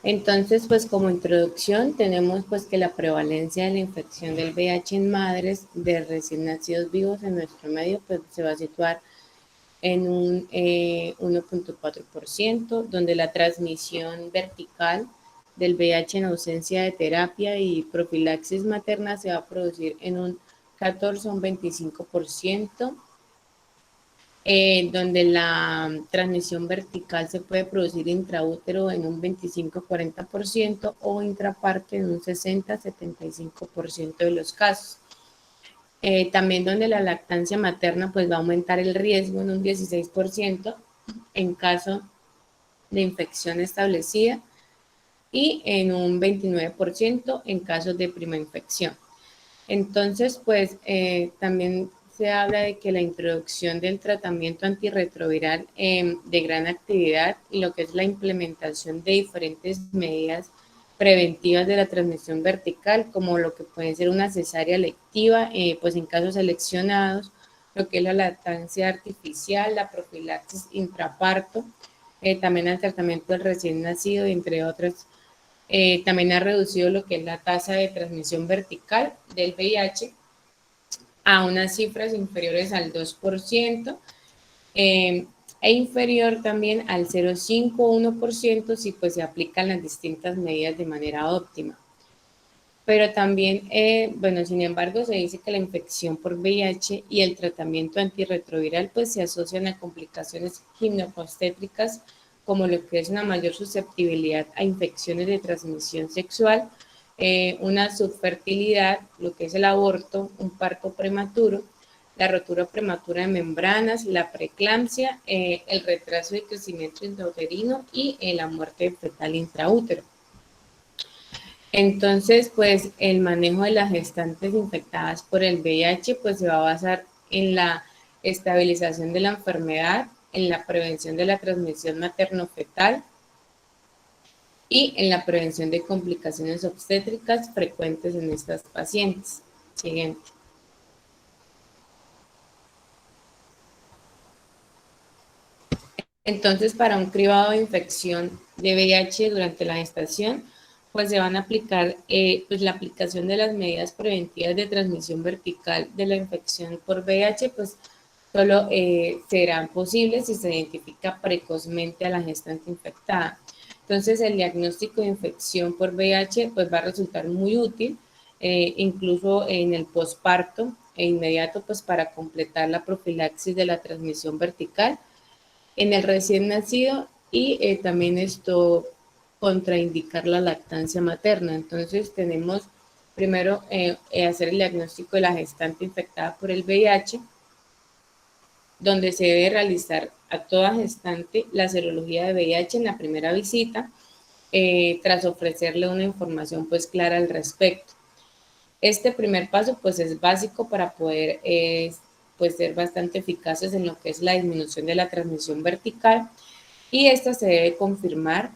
Entonces, pues como introducción tenemos pues que la prevalencia de la infección del VIH en madres de recién nacidos vivos en nuestro medio pues se va a situar en un 1.4%, donde la transmisión vertical del VIH en ausencia de terapia y profilaxis materna se va a producir en un 14 a un 25%, donde la transmisión vertical se puede producir intraútero en un 25-40% o intraparto en un 60-75% de los casos. También donde la lactancia materna pues va a aumentar el riesgo en un 16% en caso de infección establecida y en un 29% en casos de prima infección. Entonces, pues también se habla de que la introducción del tratamiento antirretroviral de gran actividad y lo que es la implementación de diferentes medidas preventivas de la transmisión vertical, como lo que puede ser una cesárea electiva, pues en casos seleccionados, lo que es la lactancia artificial, la profilaxis intraparto, también el tratamiento del recién nacido, entre otras. También ha reducido lo que es la tasa de transmisión vertical del VIH a unas cifras inferiores al 2%, e inferior también al 0,5 o 1% si pues se aplican las distintas medidas de manera óptima. Pero también, bueno, sin embargo, se dice que la infección por VIH y el tratamiento antirretroviral pues se asocian a complicaciones ginecobstétricas como lo que es una mayor susceptibilidad a infecciones de transmisión sexual, una subfertilidad, lo que es el aborto, un parto prematuro, la rotura prematura de membranas, la preeclampsia, el retraso de crecimiento intrauterino y la muerte fetal intraútero. Entonces, pues el manejo de las gestantes infectadas por el VIH pues se va a basar en la estabilización de la enfermedad, en la prevención de la transmisión materno-fetal y en la prevención de complicaciones obstétricas frecuentes en estas pacientes. Siguiente. Entonces, para un cribado de infección de VIH durante la gestación, pues se van a aplicar pues la aplicación de las medidas preventivas de transmisión vertical de la infección por VIH, pues solo serán posibles si se identifica precozmente a la gestante infectada. Entonces, el diagnóstico de infección por VIH pues va a resultar muy útil, incluso en el posparto e inmediato, pues para completar la profilaxis de la transmisión vertical en el recién nacido y también esto contraindicar la lactancia materna. Entonces tenemos primero hacer el diagnóstico de la gestante infectada por el VIH, donde se debe realizar a toda gestante la serología de VIH en la primera visita, tras ofrecerle una información pues clara al respecto. Este primer paso pues es básico para poder pues ser bastante eficaces en lo que es la disminución de la transmisión vertical, y esta se debe confirmar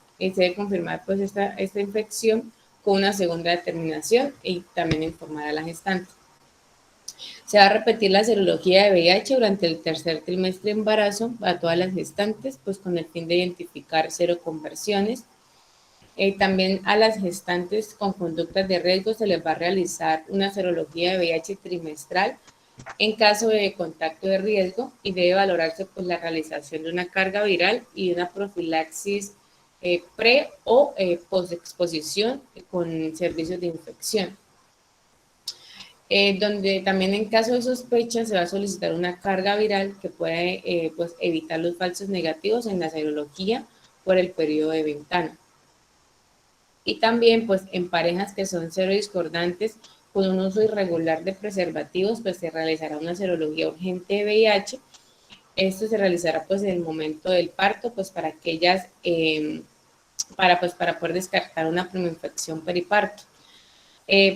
pues esta infección con una segunda determinación y también informar a la gestante. Se va a repetir la serología de VIH durante el tercer trimestre de embarazo a todas las gestantes, pues con el fin de identificar seroconversiones. También a las gestantes con conductas de riesgo se les va a realizar una serología de VIH trimestral en caso de contacto de riesgo, y debe valorarse pues la realización de una carga viral y una profilaxis pre o postexposición con servicios de infección. Donde también en caso de sospecha se va a solicitar una carga viral que puede pues evitar los falsos negativos en la serología por el periodo de ventana. Y también pues en parejas que son serodiscordantes con un uso irregular de preservativos, pues se realizará una serología urgente de VIH. Esto se realizará pues en el momento del parto, pues para aquellas, para poder descartar una primoinfección periparto.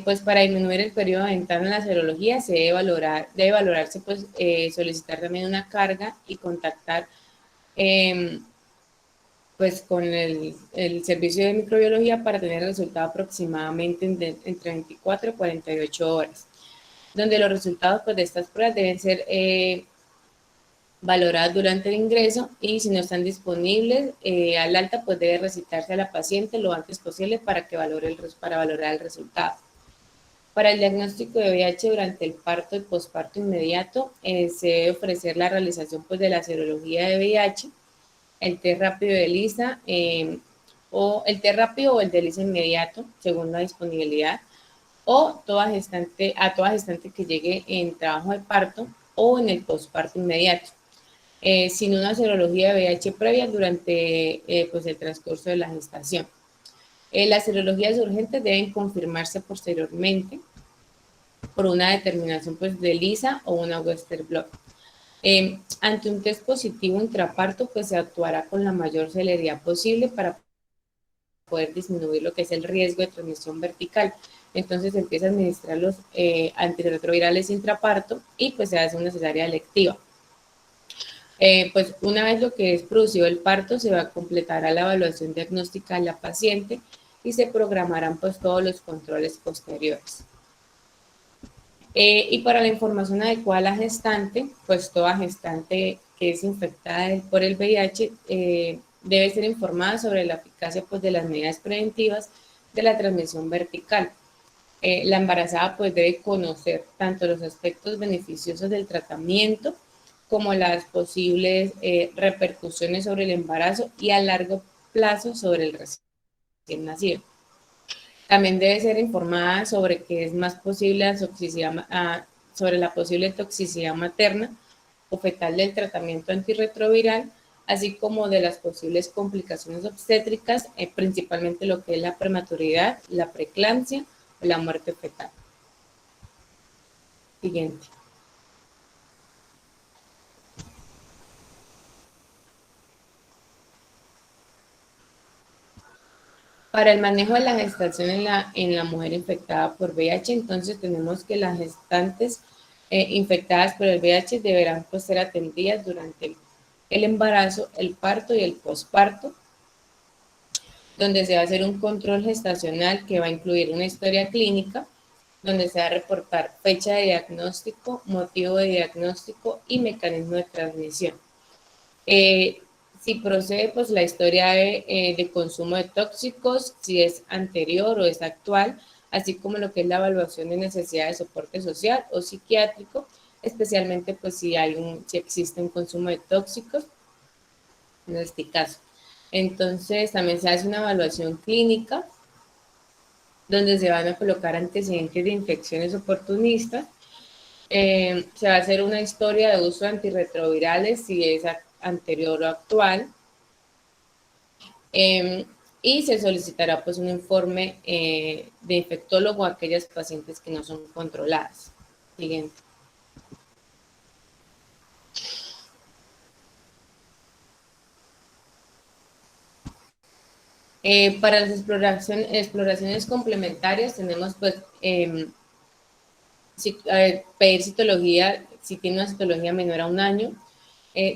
Pues para disminuir el periodo de ventana en la serología se debe valorarse pues solicitar también una carga y contactar pues con el servicio de microbiología para tener el resultado aproximadamente entre 24 y 48 horas, donde los resultados pues, de estas pruebas deben ser valoradas durante el ingreso, y si no están disponibles al alta, pues debe recitarse a la paciente lo antes posible para valorar el resultado. Para el diagnóstico de VIH durante el parto y posparto inmediato, se debe ofrecer la realización pues, de la serología de VIH, el test rápido de ELISA, o el test rápido o el de ELISA inmediato, según la disponibilidad, o a toda gestante que llegue en trabajo de parto o en el posparto inmediato, sin una serología de VIH previa durante pues el transcurso de la gestación. Las serologías urgentes deben confirmarse posteriormente por una determinación pues, de ELISA o una Western blot. Ante un test positivo intraparto, pues se actuará con la mayor celeridad posible para poder disminuir lo que es el riesgo de transmisión vertical. Entonces se empieza a administrar los antirretrovirales intraparto y pues se hace una cesárea electiva. Pues una vez lo que es producido el parto, se va a completar la evaluación diagnóstica de la paciente y se programarán pues todos los controles posteriores. Y para la información adecuada a la gestante, pues toda gestante que es infectada por el VIH debe ser informada sobre la eficacia pues, de las medidas preventivas de la transmisión vertical. La embarazada pues debe conocer tanto los aspectos beneficiosos del tratamiento como las posibles repercusiones sobre el embarazo y a largo plazo sobre el recién nacido. También debe ser informada sobre que es más posible la toxicidad, sobre la posible toxicidad materna o fetal del tratamiento antirretroviral, así como de las posibles complicaciones obstétricas, principalmente lo que es la prematuridad, la preeclampsia o la muerte fetal. Siguiente. Para el manejo de la gestación en la mujer infectada por VIH, entonces tenemos que las gestantes infectadas por el VIH deberán pues, ser atendidas durante el embarazo, el parto y el posparto, donde se va a hacer un control gestacional que va a incluir una historia clínica, donde se va a reportar fecha de diagnóstico, motivo de diagnóstico y mecanismo de transmisión. Si procede, pues la historia de consumo de tóxicos, si es anterior o es actual, así como lo que es la evaluación de necesidad de soporte social o psiquiátrico, especialmente pues si existe un consumo de tóxicos, en este caso. Entonces también se hace una evaluación clínica, donde se van a colocar antecedentes de infecciones oportunistas. Se va a hacer una historia de uso de antirretrovirales si es anterior o actual. Y se solicitará pues un informe de infectólogo a aquellas pacientes que no son controladas. Siguiente. Para las exploraciones complementarias tenemos pues pedir citología, si tiene una citología menor a 1 año.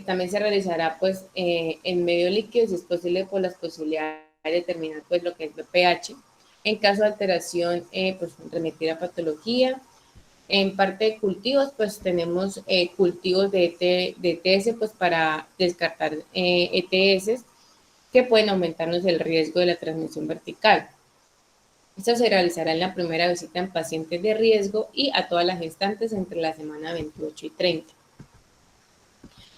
También se realizará pues en medio líquido, si es posible, por las posibilidades de determinar pues lo que es pH. En caso de alteración, pues remitir a patología. En parte de cultivos, pues tenemos cultivos de ETS pues para descartar ETS que pueden aumentarnos el riesgo de la transmisión vertical. Esto se realizará en la primera visita en pacientes de riesgo y a todas las gestantes entre la semana 28 y 30.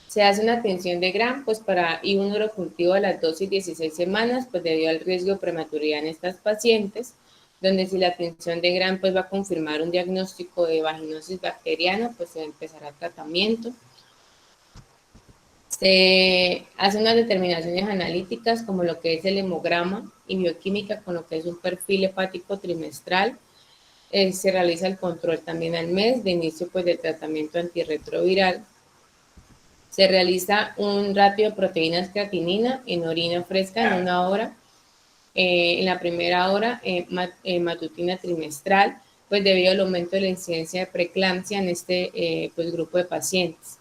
Se hace una atención de Gram pues y un urocultivo a las 12 y 16 semanas, pues debido al riesgo de prematuridad en estas pacientes, donde si la atención de Gram pues va a confirmar un diagnóstico de vaginosis bacteriana, pues se empezará tratamiento. Se hacen unas determinaciones analíticas como lo que es el hemograma y bioquímica con lo que es un perfil hepático trimestral. Se realiza el control también al mes de inicio pues del tratamiento antirretroviral. Se realiza un ratio de proteínas creatinina en orina fresca en 1 hora. En la primera hora matutina trimestral, pues debido al aumento de la incidencia de preeclampsia en este pues, grupo de pacientes.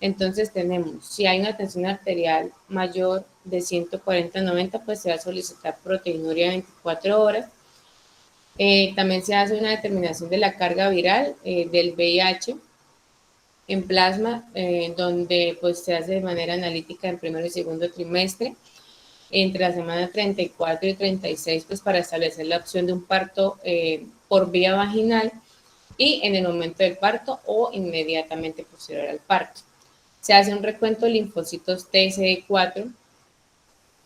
Entonces tenemos, si hay una tensión arterial mayor de 140-90, pues se va a solicitar proteinuria 24 horas. También se hace una determinación de la carga viral del VIH. en plasma, donde pues se hace de manera analítica en primero y segundo trimestre, entre la semana 34 y 36, pues para establecer la opción de un parto por vía vaginal y en el momento del parto o inmediatamente posterior al parto. Se hace un recuento de linfocitos TCD4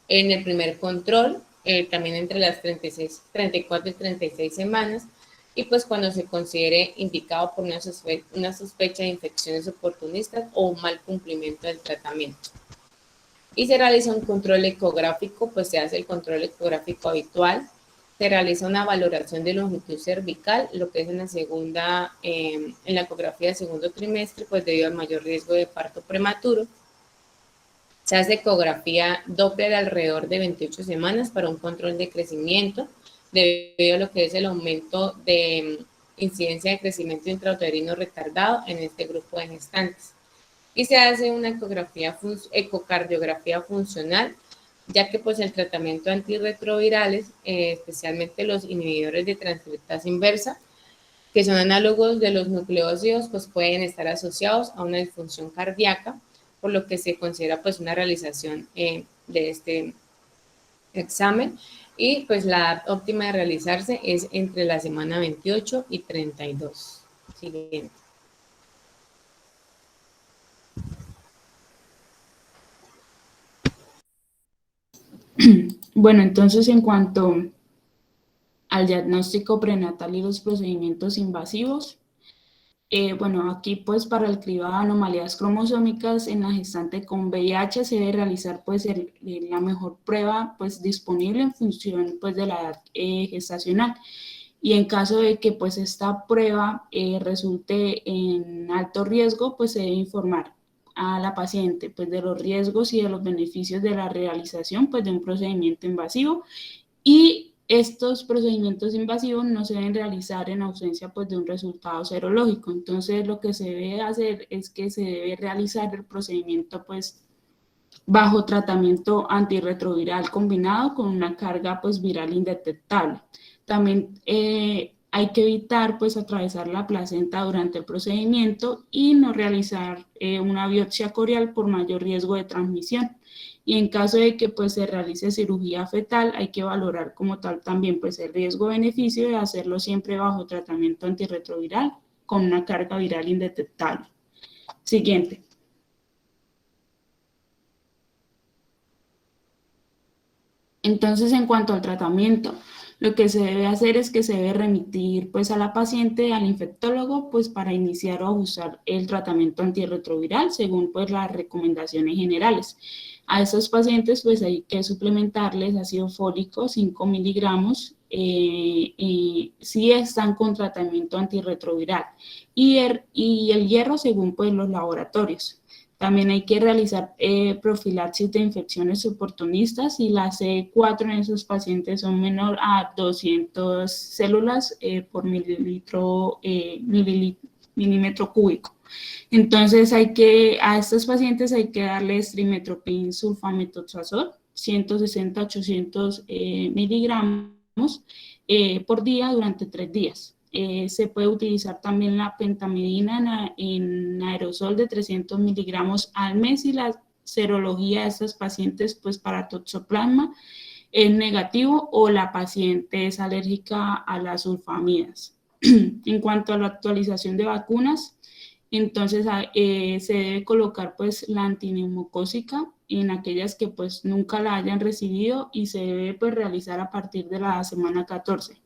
en el primer control, también entre las 34 y 36 semanas, y pues cuando se considere indicado por una sospecha de infecciones oportunistas o un mal cumplimiento del tratamiento. Y se realiza un control ecográfico, pues se hace el control ecográfico habitual, se realiza una valoración de longitud cervical, lo que es en la segunda, en la ecografía del segundo trimestre, pues debido al mayor riesgo de parto prematuro. Se hace ecografía Doppler alrededor de 28 semanas para un control de crecimiento, debido a lo que es el aumento de incidencia de crecimiento intrauterino retardado en este grupo de gestantes. Y se hace una ecocardiografía funcional, ya que pues el tratamiento antirretrovirales, especialmente los inhibidores de transcriptasa inversa, que son análogos de los nucleósidos, pues pueden estar asociados a una disfunción cardíaca, por lo que se considera pues una realización de este examen, y pues la edad óptima de realizarse es entre la semana 28 y 32. Siguiente. Bueno, entonces en cuanto al diagnóstico prenatal y los procedimientos invasivos, bueno, aquí pues para el cribado de anomalías cromosómicas en la gestante con VIH se debe realizar pues la mejor prueba pues disponible en función pues de la edad gestacional. Y en caso de que pues esta prueba resulte en alto riesgo, pues se debe informar a la paciente pues de los riesgos y de los beneficios de la realización pues de un procedimiento invasivo, y estos procedimientos invasivos no se deben realizar en ausencia pues de un resultado serológico. Entonces lo que se debe hacer es que se debe realizar el procedimiento pues bajo tratamiento antirretroviral combinado con una carga pues viral indetectable. También hay que evitar pues atravesar la placenta durante el procedimiento y no realizar una biopsia corial por mayor riesgo de transmisión. Y en caso de que pues se realice cirugía fetal, hay que valorar como tal también pues el riesgo-beneficio de hacerlo siempre bajo tratamiento antirretroviral con una carga viral indetectable. Siguiente. Entonces, en cuanto al tratamiento, lo que se debe hacer es que se debe remitir pues a la paciente al infectólogo pues para iniciar o usar el tratamiento antirretroviral según pues las recomendaciones generales. A estos pacientes pues hay que suplementarles ácido fólico 5 miligramos si están con tratamiento antirretroviral y el hierro según pues los laboratorios. También hay que realizar profilaxis de infecciones oportunistas y la CD4 en esos pacientes son menor a 200 células por milímetro cúbico. Entonces a estos pacientes hay que darles trimetoprim sulfamethoxazol, 160-800 miligramos por día durante 3 días. Se puede utilizar también la pentamidina en aerosol de 300 miligramos al mes, y la serología de estos pacientes pues para toxoplasma es negativo o la paciente es alérgica a las sulfamidas. En cuanto a la actualización de vacunas, entonces se debe colocar pues la antineumocócica en aquellas que pues nunca la hayan recibido y se debe pues realizar a partir de la semana 14.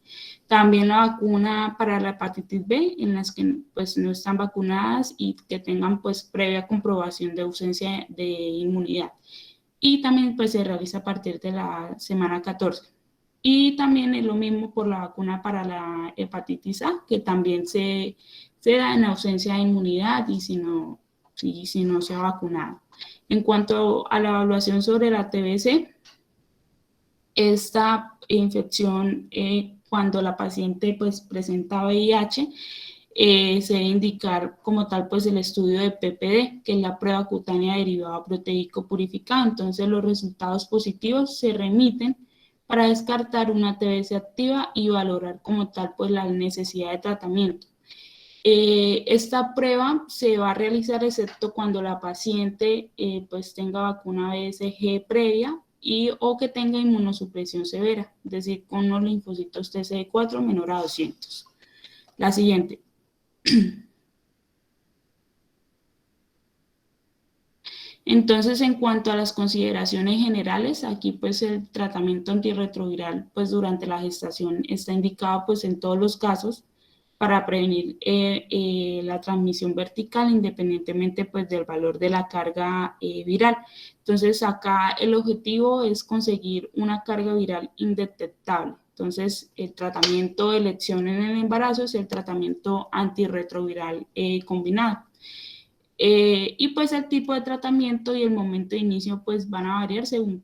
También la vacuna para la hepatitis B en las que pues no están vacunadas y que tengan pues previa comprobación de ausencia de inmunidad. Y también pues se realiza a partir de la semana 14. Y también es lo mismo por la vacuna para la hepatitis A, que también se da en ausencia de inmunidad y si no se ha vacunado. En cuanto a la evaluación sobre la TBC, esta infección cuando la paciente pues presenta VIH, se debe indicar como tal pues el estudio de PPD, que es la prueba cutánea derivado proteico purificado. Entonces los resultados positivos se remiten para descartar una TBC activa y valorar como tal pues la necesidad de tratamiento. Esta prueba se va a realizar excepto cuando la paciente pues tenga vacuna BCG previa o que tenga inmunosupresión severa, es decir, con unos linfocitos TCD4 menor a 200. La siguiente. Entonces, en cuanto a las consideraciones generales, aquí pues el tratamiento antirretroviral pues durante la gestación está indicado pues en todos los casos para prevenir la transmisión vertical independientemente pues del valor de la carga viral. Entonces, acá el objetivo es conseguir una carga viral indetectable. Entonces, el tratamiento de elección en el embarazo es el tratamiento antirretroviral combinado. Y pues el tipo de tratamiento y el momento de inicio pues van a variar según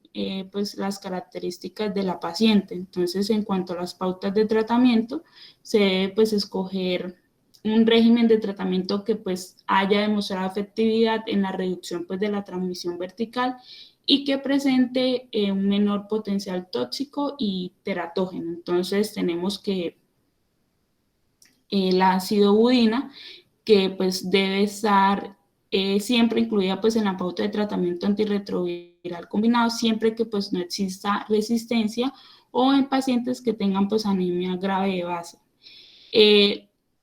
pues las características de la paciente. Entonces, en cuanto a las pautas de tratamiento, se debe pues escoger un régimen de tratamiento que pues haya demostrado efectividad en la reducción pues de la transmisión vertical y que presente un menor potencial tóxico y teratógeno. Entonces, tenemos que la acidobudina, que pues debe estar siempre incluida pues en la pauta de tratamiento antirretroviral combinado, siempre que pues no exista resistencia o en pacientes que tengan pues anemia grave de base.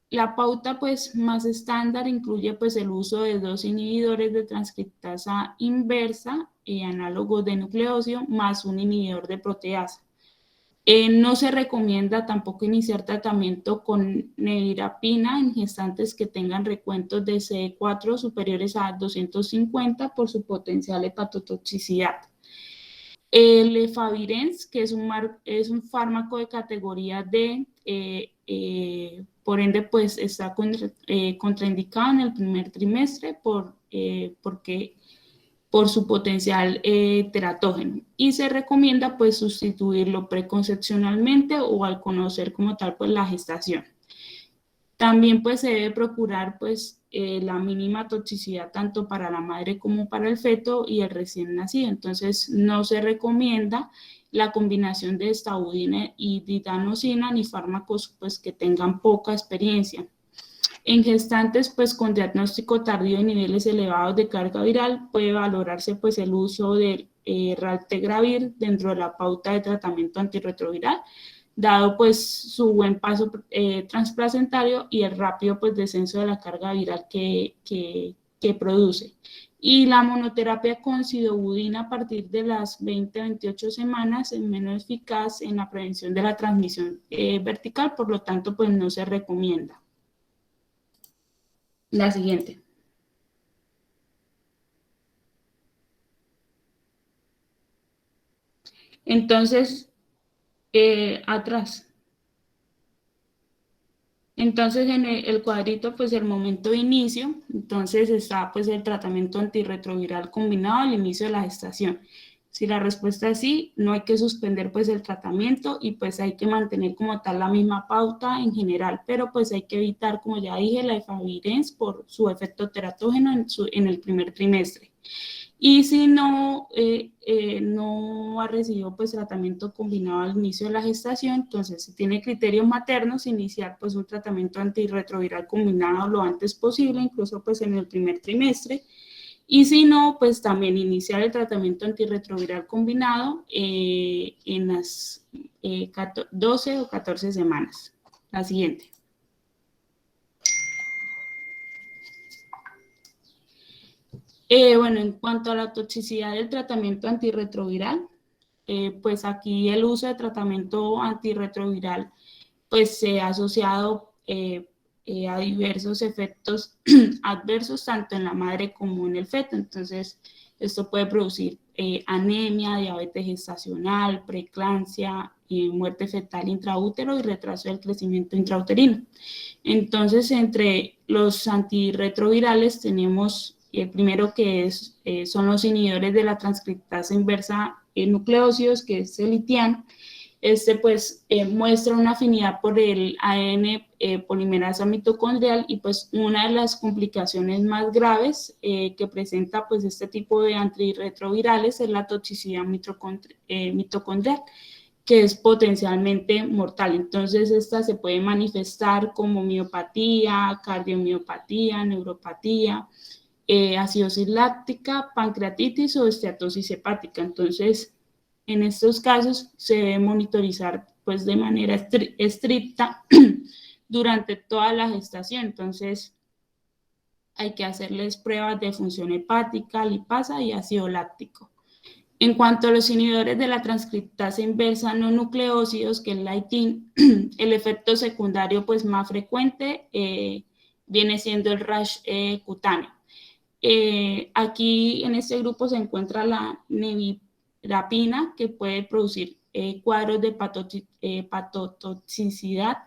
La pauta pues más estándar incluye pues el uso de 2 inhibidores de transcriptasa inversa, análogos de nucleócido, más un inhibidor de proteasa. No se recomienda tampoco iniciar tratamiento con nevirapina en gestantes que tengan recuentos de CD4 superiores a 250 por su potencial hepatotoxicidad. El efavirenz, que es un fármaco de categoría D, por ende, pues está contraindicado en el primer trimestre porque por su potencial teratógeno y se recomienda pues sustituirlo preconcepcionalmente o al conocer como tal pues la gestación. También pues se debe procurar pues la mínima toxicidad tanto para la madre como para el feto y el recién nacido. Entonces no se recomienda la combinación de estabudina y ditanosina ni fármacos pues que tengan poca experiencia. En gestantes pues con diagnóstico tardío de niveles elevados de carga viral puede valorarse pues el uso de raltegravir dentro de la pauta de tratamiento antirretroviral, dado pues su buen paso transplacentario y el rápido pues descenso de la carga viral que produce. Y la monoterapia con acidobudina a partir de las 20-28 semanas es menos eficaz en la prevención de la transmisión vertical, por lo tanto pues no se recomienda. La siguiente. Entonces, atrás. Entonces, en el cuadrito, pues el momento de inicio, entonces está pues el tratamiento antirretroviral combinado al inicio de la gestación. Si la respuesta es sí, no hay que suspender pues el tratamiento y pues hay que mantener como tal la misma pauta en general, pero pues hay que evitar, como ya dije, la efavirenz por su efecto teratógeno en el primer trimestre. Y si no, no ha recibido pues tratamiento combinado al inicio de la gestación, entonces si tiene criterios maternos, iniciar pues un tratamiento antirretroviral combinado lo antes posible, incluso pues en el primer trimestre. Y si no, pues también iniciar el tratamiento antirretroviral combinado en las 12 o 14 semanas. La siguiente. Bueno, en cuanto a la toxicidad del tratamiento antirretroviral, pues aquí el uso de tratamiento antirretroviral pues se ha asociado a diversos efectos adversos tanto en la madre como en el feto. Entonces, esto puede producir anemia, diabetes gestacional, preeclampsia, muerte fetal intraútero y retraso del crecimiento intrauterino. Entonces, entre los antirretrovirales tenemos el primero que son los inhibidores de la transcriptasa inversa en nucleócidos, que es el ITIAN. Este pues muestra una afinidad por el ADN polimerasa mitocondrial y pues una de las complicaciones más graves que presenta pues este tipo de antirretrovirales es la toxicidad mitocondrial, que es potencialmente mortal. Entonces, esta se puede manifestar como miopatía, cardiomiopatía, neuropatía, acidosis láctica, pancreatitis o esteatosis hepática. Entonces, en estos casos se debe monitorizar pues de manera estricta durante toda la gestación. Entonces, hay que hacerles pruebas de función hepática, lipasa y ácido láctico. En cuanto a los inhibidores de la transcriptasa inversa no nucleósidos, que es la ITIN, el efecto secundario pues más frecuente viene siendo el rash cutáneo. Aquí en este grupo se encuentra la nevirapina, que puede producir cuadros de hepatotoxicidad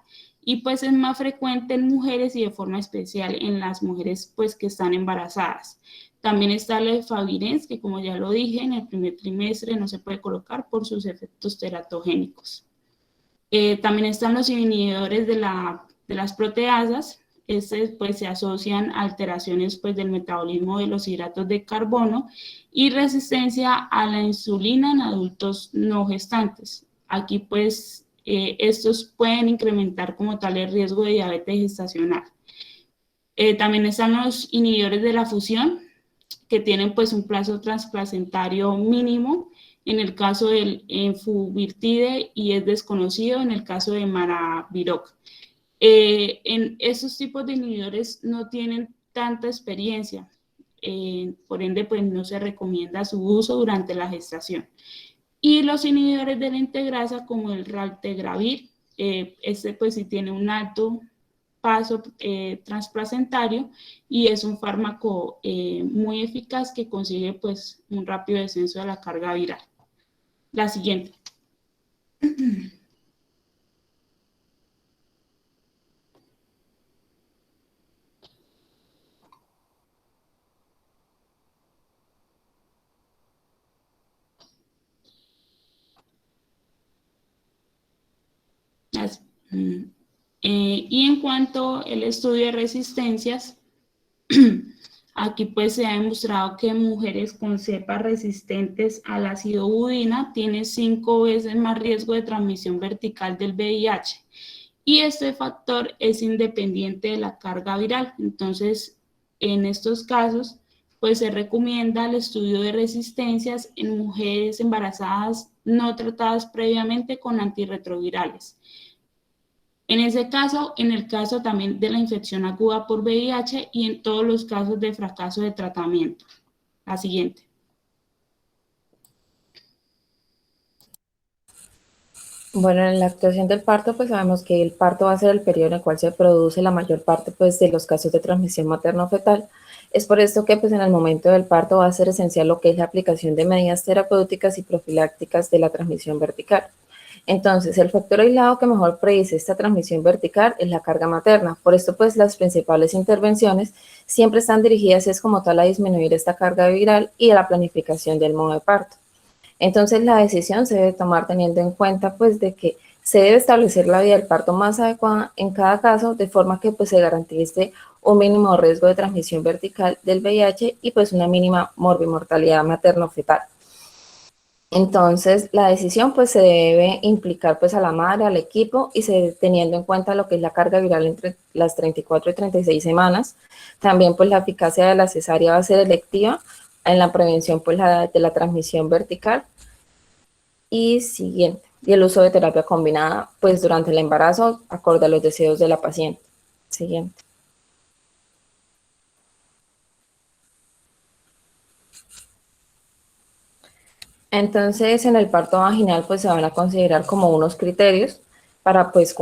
y pues es más frecuente en mujeres y de forma especial en las mujeres pues que están embarazadas. También está el efavirenz, que como ya lo dije, en el primer trimestre no se puede colocar por sus efectos teratogénicos. También están los inhibidores de las proteasas. Pues se asocian a alteraciones pues del metabolismo de los hidratos de carbono y resistencia a la insulina en adultos no gestantes. Aquí pues estos pueden incrementar como tal el riesgo de diabetes gestacional. También están los inhibidores de la fusión, que tienen pues un plazo transplacentario mínimo en el caso del enfuvirtide y es desconocido en el caso de maraviroc. En esos tipos de inhibidores no tienen tanta experiencia, por ende pues no se recomienda su uso durante la gestación. Y los inhibidores de la integrasa como el raltegravir, este pues sí tiene un alto paso transplacentario y es un fármaco muy eficaz que consigue pues un rápido descenso de la carga viral. La siguiente. Y en cuanto al estudio de resistencias, aquí pues se ha demostrado que mujeres con cepas resistentes al ácido budina tienen 5 veces más riesgo de transmisión vertical del VIH. Y este factor es independiente de la carga viral. Entonces, en estos casos, pues se recomienda el estudio de resistencias en mujeres embarazadas no tratadas previamente con antirretrovirales. En ese caso, en el caso también de la infección aguda por VIH y en todos los casos de fracaso de tratamiento. La siguiente. Bueno, en la actuación del parto, pues sabemos que el parto va a ser el periodo en el cual se produce la mayor parte pues, de los casos de transmisión materno-fetal. Es por esto que pues, en el momento del parto va a ser esencial lo que es la aplicación de medidas terapéuticas y profilácticas de la transmisión vertical. Entonces, el factor aislado que mejor predice esta transmisión vertical es la carga materna. Por esto, pues, las principales intervenciones siempre están dirigidas es como tal a disminuir esta carga viral y a la planificación del modo de parto. Entonces, la decisión se debe tomar teniendo en cuenta, pues, de que se debe establecer la vía del parto más adecuada en cada caso, de forma que, pues, se garantice un mínimo riesgo de transmisión vertical del VIH y, pues, una mínima morbimortalidad materno-fetal. Entonces, la decisión pues se debe implicar pues a la madre, al equipo y teniendo en cuenta lo que es la carga viral entre las 34 y 36 semanas. También pues la eficacia de la cesárea va a ser electiva en la prevención pues de la transmisión vertical. Y siguiente, y el uso de terapia combinada pues durante el embarazo acorde a los deseos de la paciente. Siguiente. Entonces, en el parto vaginal, pues se van a considerar como unos criterios para, pues,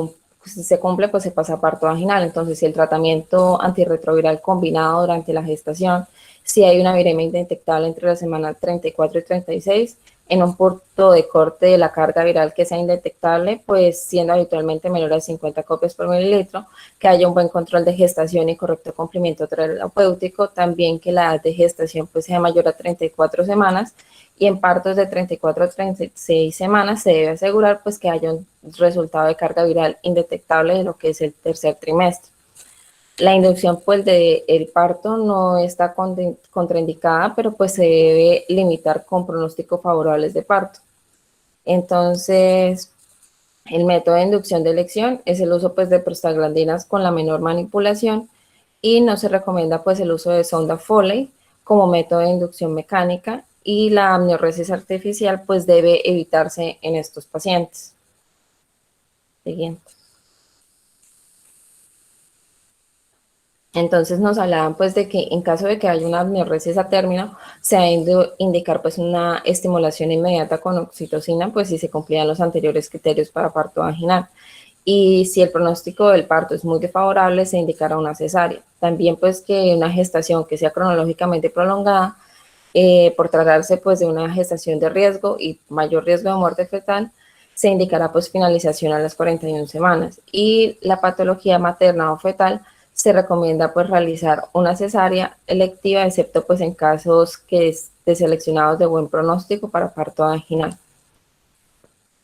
si se cumple, pues se pasa a parto vaginal. Entonces, si el tratamiento antirretroviral combinado durante la gestación, si hay una viremia indetectable entre la semana 34 y 36, en un punto de corte de la carga viral que sea indetectable, pues siendo habitualmente menor a 50 copias por mililitro, que haya un buen control de gestación y correcto cumplimiento terapéutico, también que la edad de gestación pues sea mayor a 34 semanas, y en partos de 34 a 36 semanas se debe asegurar pues que haya un resultado de carga viral indetectable de lo que es el tercer trimestre. La inducción pues del parto no está contraindicada, pero pues se debe limitar con pronósticos favorables de parto. Entonces, el método de inducción de elección es el uso pues de prostaglandinas con la menor manipulación y no se recomienda pues el uso de sonda Foley como método de inducción mecánica y la amnioresis artificial pues debe evitarse en estos pacientes. Siguiente. Entonces nos hablaban pues de que en caso de que haya una amnioresis a término, se debe indicar pues una estimulación inmediata con oxitocina, pues si se cumplían los anteriores criterios para parto vaginal. Y si el pronóstico del parto es muy desfavorable, se indicará una cesárea. También pues que una gestación que sea cronológicamente prolongada, por tratarse pues de una gestación de riesgo y mayor riesgo de muerte fetal, se indicará pues finalización a las 41 semanas. Y la patología materna o fetal se recomienda pues realizar una cesárea electiva, excepto pues en casos que de seleccionados de buen pronóstico para parto vaginal.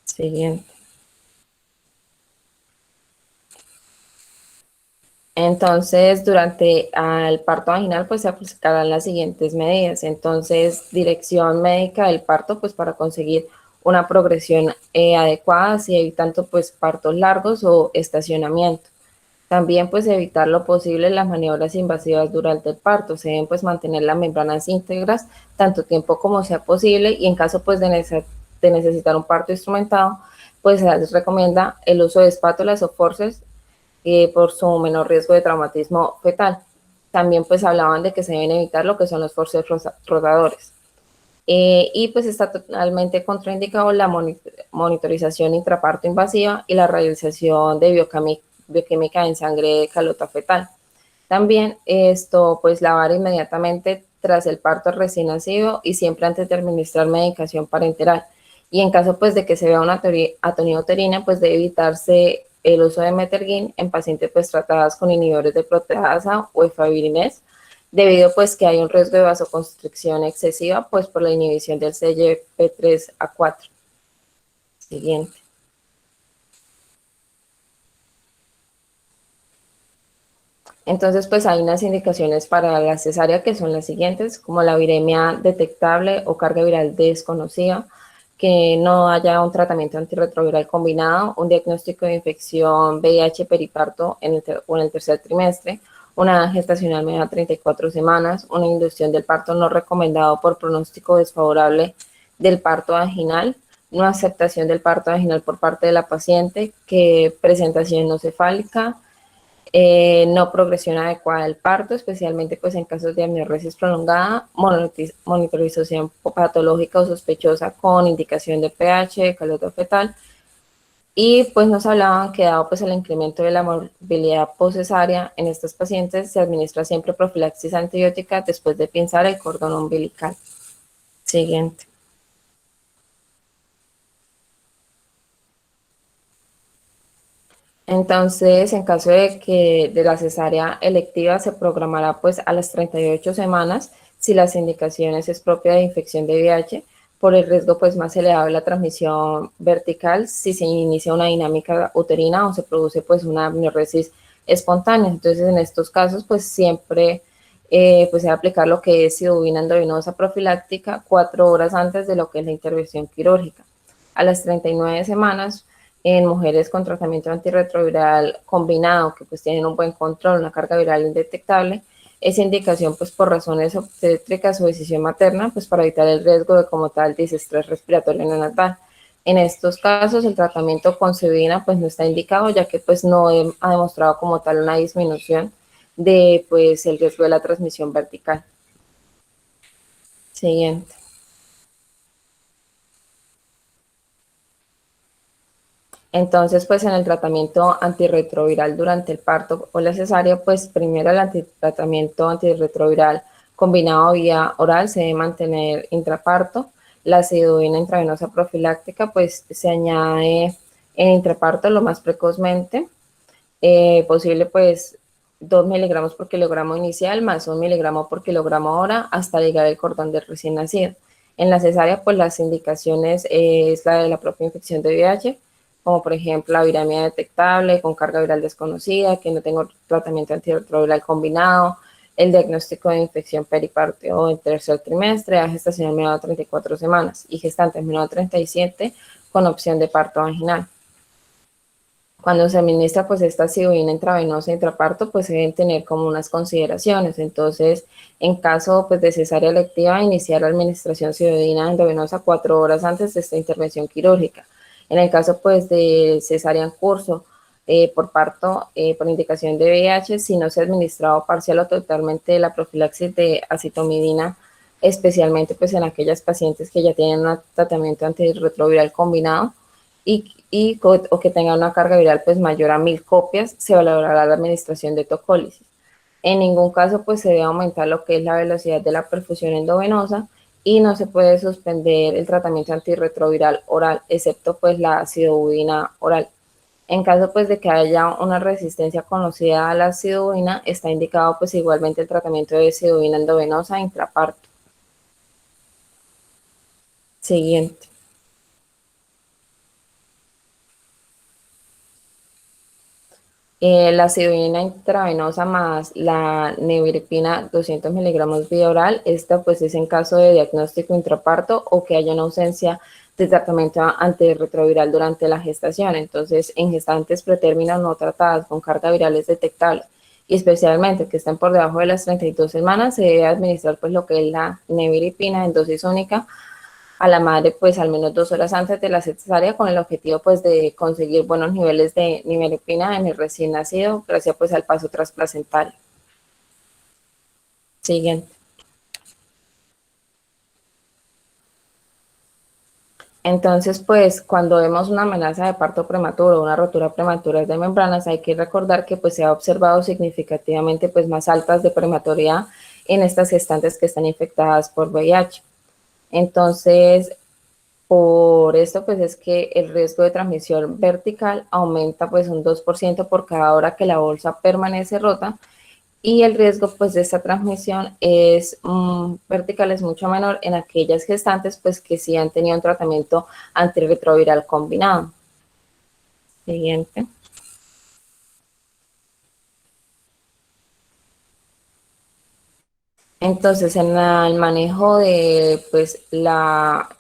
Siguiente. Entonces, durante el parto vaginal, pues se aplicarán las siguientes medidas. Entonces, dirección médica del parto, pues para conseguir una progresión adecuada, si evitando pues partos largos o estacionamiento. También pues evitar lo posible las maniobras invasivas durante el parto. Se deben pues mantener las membranas íntegras tanto tiempo como sea posible y en caso pues de necesitar un parto instrumentado, pues se les recomienda el uso de espátulas o forceps por su menor riesgo de traumatismo fetal. También pues hablaban de que se deben evitar lo que son los forceps rotadores. Y pues está totalmente contraindicado la monitorización intraparto invasiva y la realización de bioquímica en sangre de calota fetal. También esto pues lavar inmediatamente tras el parto recién nacido y siempre antes de administrar medicación parenteral. Y en caso pues de que se vea una atonía uterina, pues debe evitarse el uso de Metergin en pacientes pues tratadas con inhibidores de proteasa o efavirenz, debido pues que hay un riesgo de vasoconstricción excesiva pues por la inhibición del CYP3A4. Siguiente. Entonces, pues hay unas indicaciones para la cesárea que son las siguientes, como la viremia detectable o carga viral desconocida, que no haya un tratamiento antirretroviral combinado, un diagnóstico de infección VIH periparto en el tercer trimestre, una gestacional media de 34 semanas, una inducción del parto no recomendado por pronóstico desfavorable del parto vaginal, no aceptación del parto vaginal por parte de la paciente, que presentación no cefálica, no progresión adecuada del parto, especialmente pues en casos de amnioresis prolongada, monitorización patológica o sospechosa con indicación de pH, de calota fetal, y pues nos hablaban que dado pues el incremento de la morbilidad postcesárea en estos pacientes, se administra siempre profilaxis antibiótica después de pinzar el cordón umbilical. Siguiente. Entonces, en caso de que de la cesárea electiva se programará pues a las 38 semanas, si las indicaciones es propia de infección de VIH, por el riesgo pues más elevado de la transmisión vertical, si se inicia una dinámica uterina o se produce pues una amnioresis espontánea. Entonces, en estos casos pues siempre pues se va a aplicar lo que es sidubina endovenosa profiláctica 4 horas antes de lo que es la intervención quirúrgica. A las 39 semanas, en mujeres con tratamiento antirretroviral combinado, que pues tienen un buen control, una carga viral indetectable, esa indicación pues por razones obstétricas o decisión materna, pues para evitar el riesgo de como tal disestrés respiratorio neonatal. En estos casos el tratamiento con sidubina pues no está indicado, ya que pues no ha demostrado como tal una disminución de pues el riesgo de la transmisión vertical. Siguiente. Entonces, pues en el tratamiento antirretroviral durante el parto o la cesárea, pues primero el tratamiento antirretroviral combinado vía oral se debe mantener intraparto. La sidubina intravenosa profiláctica, pues se añade en intraparto lo más precozmente posible, pues 2 miligramos por kilogramo inicial más 1 miligramo por kilogramo hora hasta llegar al cordón del recién nacido. En la cesárea, pues las indicaciones es la de la propia infección de VIH, como por ejemplo la viremia detectable con carga viral desconocida, que no tengo tratamiento antirretroviral combinado, el diagnóstico de infección periparto en tercer trimestre, a gestación menor de 34 semanas y gestantes menor de 37 con opción de parto vaginal. Cuando se administra pues esta sidovina intravenosa intraparto, pues se deben tener como unas consideraciones. Entonces, en caso pues de cesárea electiva, iniciar la administración sidovina endovenosa 4 horas antes de esta intervención quirúrgica. En el caso pues de cesárea en curso por parto, por indicación de VIH, si no se ha administrado parcial o totalmente la profilaxis de acitomidina, especialmente pues en aquellas pacientes que ya tienen un tratamiento antirretroviral combinado, o que tenga una carga viral pues mayor a 1000 copias, se valorará la administración de tocólisis. En ningún caso pues se debe aumentar lo que es la velocidad de la perfusión endovenosa y no se puede suspender el tratamiento antirretroviral oral, excepto pues la acidobudina oral. En caso pues de que haya una resistencia conocida a la acidobudina, está indicado pues igualmente el tratamiento de acidobudina endovenosa intraparto. Siguiente. La acidobudina intravenosa más la neviripina 200 miligramos vía oral, esta pues es en caso de diagnóstico intraparto o que haya una ausencia de tratamiento antirretroviral durante la gestación. Entonces, en gestantes pretérminas no tratadas con carga virales detectables y especialmente que estén por debajo de las 32 semanas, se debe administrar pues lo que es la neviripina en dosis única a la madre pues al menos 2 horas antes de la cesárea con el objetivo pues de conseguir buenos niveles de neviripina en el recién nacido gracias pues al paso transplacental. Siguiente. Entonces, pues, cuando vemos una amenaza de parto prematuro o una rotura prematura de membranas, hay que recordar que pues se ha observado significativamente pues más altas de prematuridad en estas gestantes que están infectadas por VIH. Entonces, por esto pues es que el riesgo de transmisión vertical aumenta pues un 2% por cada hora que la bolsa permanece rota, y el riesgo pues de esta transmisión es vertical es mucho menor en aquellas gestantes pues que sí han tenido un tratamiento antirretroviral combinado. Siguiente. Entonces, en el manejo de pues el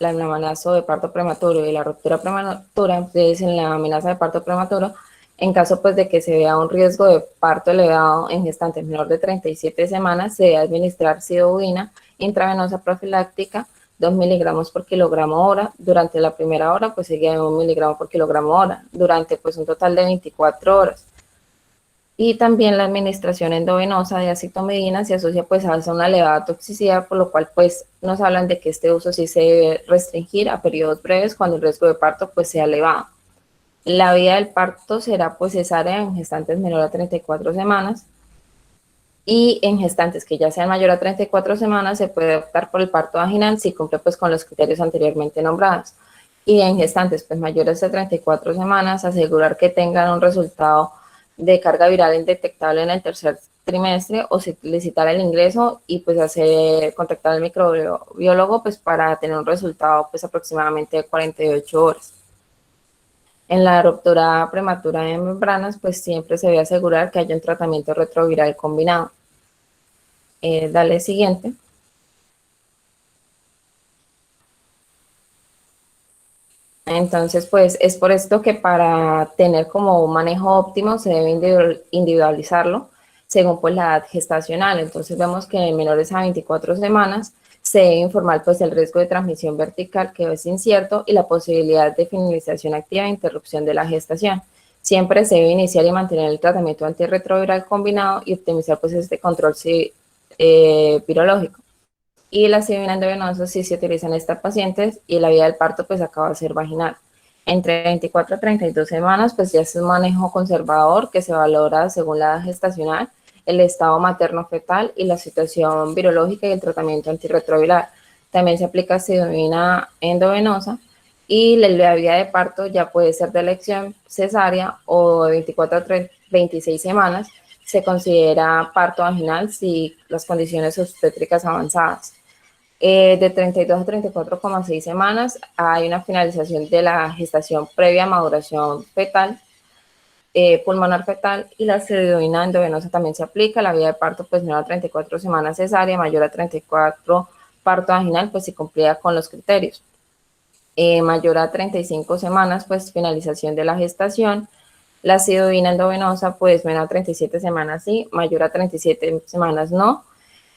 embarazo de parto prematuro y la ruptura prematura, entonces en la amenaza de parto prematuro, en caso pues de que se vea un riesgo de parto elevado en gestantes menor de 37 semanas, se debe administrar sidobudina intravenosa profiláctica 2 miligramos por kilogramo hora. Durante la primera hora pues seguía 1 miligramo por kilogramo hora, durante pues un total de 24 horas. Y también la administración endovenosa de acitomidina se asocia pues a una elevada toxicidad, por lo cual pues nos hablan de que este uso sí se debe restringir a periodos breves cuando el riesgo de parto pues sea elevado. La vía del parto será pues cesárea en gestantes menor a 34 semanas, y en gestantes que ya sean mayor a 34 semanas se puede optar por el parto vaginal si cumple pues con los criterios anteriormente nombrados. Y en gestantes pues mayores a 34 semanas asegurar que tengan un resultado de carga viral indetectable en el tercer trimestre, o solicitar el ingreso y pues contactar al microbiólogo pues para tener un resultado pues aproximadamente de 48 horas. En la ruptura prematura de membranas pues siempre se debe asegurar que haya un tratamiento retroviral combinado. Dale siguiente. Entonces, pues es por esto que para tener como un manejo óptimo se debe individualizarlo según pues la edad gestacional. Entonces vemos que en menores a 24 semanas se debe informar pues el riesgo de transmisión vertical que es incierto y la posibilidad de finalización activa e interrupción de la gestación. Siempre se debe iniciar y mantener el tratamiento antirretroviral combinado y optimizar pues este control virológico. Y la sidovina endovenosa sí se utiliza en estas pacientes y la vía del parto pues acaba de ser vaginal. Entre 24 a 32 semanas pues ya es un manejo conservador que se valora según la edad gestacional, el estado materno-fetal y la situación virológica y el tratamiento antirretroviral. También se aplica sidovina endovenosa y la vía de parto ya puede ser de elección cesárea o de 24 a 26 semanas. Se considera parto vaginal si las condiciones obstétricas avanzadas. De 32 a 34,6 semanas hay una finalización de la gestación previa a maduración fetal, pulmonar fetal, y la sidovina endovenosa también se aplica. La vía de parto pues menor a 34 semanas cesárea, mayor a 34 parto vaginal pues si cumplía con los criterios. mayor a 35 semanas, pues finalización de la gestación. La acidovina endovenosa, pues menor a 37 semanas sí, mayor a 37 semanas no.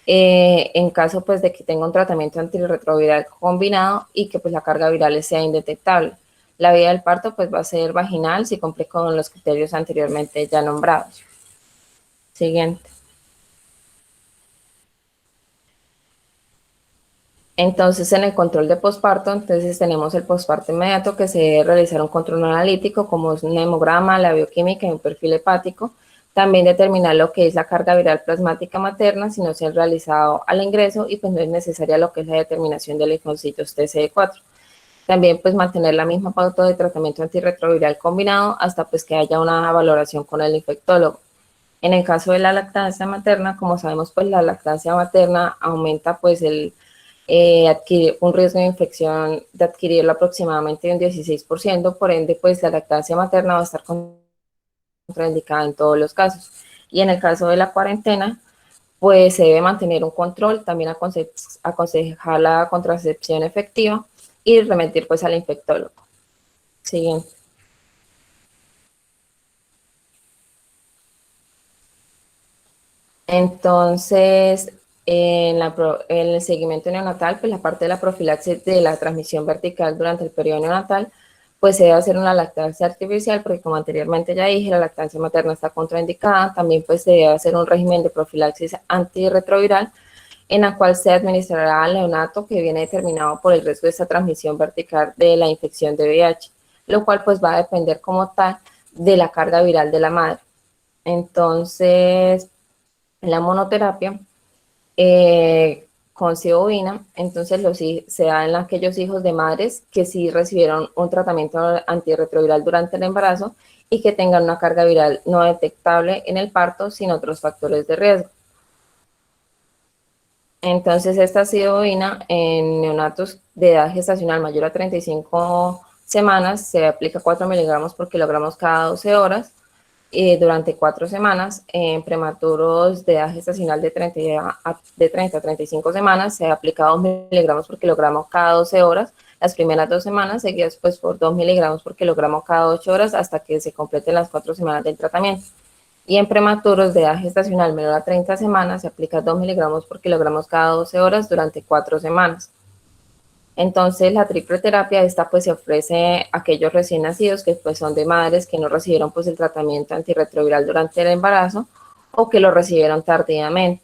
En caso pues de que tenga un tratamiento antirretroviral combinado y que pues la carga viral sea indetectable. La vía del parto pues va a ser vaginal si cumple con los criterios anteriormente ya nombrados. Siguiente. Entonces, en el control de posparto, entonces tenemos el posparto inmediato, que se debe realizar un control analítico, como es un hemograma, la bioquímica y un perfil hepático. También determinar lo que es la carga viral plasmática materna, si no se ha realizado al ingreso, y pues no es necesaria lo que es la determinación de linfocitos TCD4. También pues mantener la misma pauta de tratamiento antirretroviral combinado hasta pues que haya una valoración con el infectólogo. En el caso de la lactancia materna, como sabemos, pues la lactancia materna aumenta pues adquirir un riesgo de infección de adquirirlo aproximadamente un 16%, por ende pues la lactancia materna va a estar contraindicada en todos los casos. Y en el caso de la cuarentena, pues se debe mantener un control, también aconsejar la contracepción efectiva y remitir pues al infectólogo. Siguiente. Entonces, en el seguimiento neonatal, pues la parte de la profilaxis de la transmisión vertical durante el periodo neonatal, pues se debe hacer una lactancia artificial, porque como anteriormente ya dije, la lactancia materna está contraindicada. También pues se debe hacer un régimen de profilaxis antirretroviral, en la cual se administrará al neonato que viene determinado por el riesgo de esta transmisión vertical de la infección de VIH, lo cual pues va a depender como tal de la carga viral de la madre. Entonces, la monoterapia con bovina, entonces se da en aquellos hijos de madres que sí recibieron un tratamiento antirretroviral durante el embarazo y que tengan una carga viral no detectable en el parto sin otros factores de riesgo. Entonces, esta acidobovina en neonatos de edad gestacional mayor a 35 semanas se aplica 4 miligramos por kilogramos cada 12 horas durante 4 semanas. En prematuros de edad gestacional de 30 a 35 semanas se aplica 2 miligramos por kilogramo cada 12 horas, las primeras 2 semanas, seguidas pues por 2 miligramos por kilogramo cada 8 horas hasta que se completen las 4 semanas del tratamiento. Y en prematuros de edad gestacional menor a 30 semanas se aplica 2 miligramos por kilogramos cada 12 horas durante 4 semanas. Entonces, la triple terapia, esta pues se ofrece a aquellos recién nacidos que pues son de madres que no recibieron pues el tratamiento antirretroviral durante el embarazo o que lo recibieron tardíamente.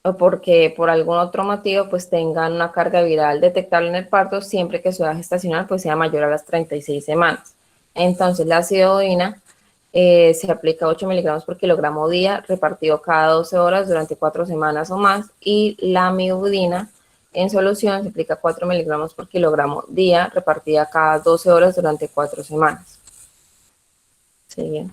O porque por algún otro motivo pues tengan una carga viral detectable en el parto, siempre que su edad gestacional pues sea mayor a las 36 semanas. Entonces, la acidobovina se aplica 8 miligramos por kilogramo día, repartido cada 12 horas durante 4 semanas o más, y la amiodarina en solución se aplica 4 miligramos por kilogramo día, repartida cada 12 horas durante 4 semanas. Sí, bien.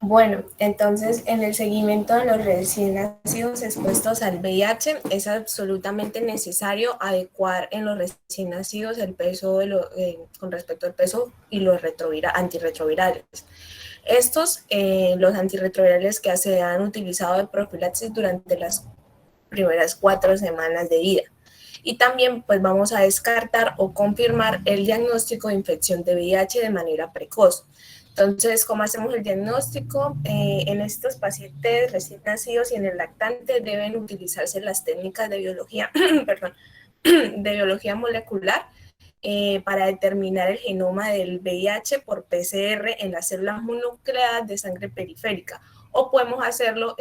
Bueno, entonces en el seguimiento de los recién nacidos expuestos al VIH es absolutamente necesario adecuar en los recién nacidos el peso con respecto al peso y los antirretrovirales. Estos, los antirretrovirales que se han utilizado de profilaxis durante las primeras 4 semanas de vida. Y también pues vamos a descartar o confirmar el diagnóstico de infección de VIH de manera precoz. Entonces, ¿cómo hacemos el diagnóstico? En estos pacientes recién nacidos y en el lactante deben utilizarse las técnicas de biología, perdón, de biología molecular para determinar el genoma del VIH por PCR en las células mononucleadas de sangre periférica. O podemos hacerlo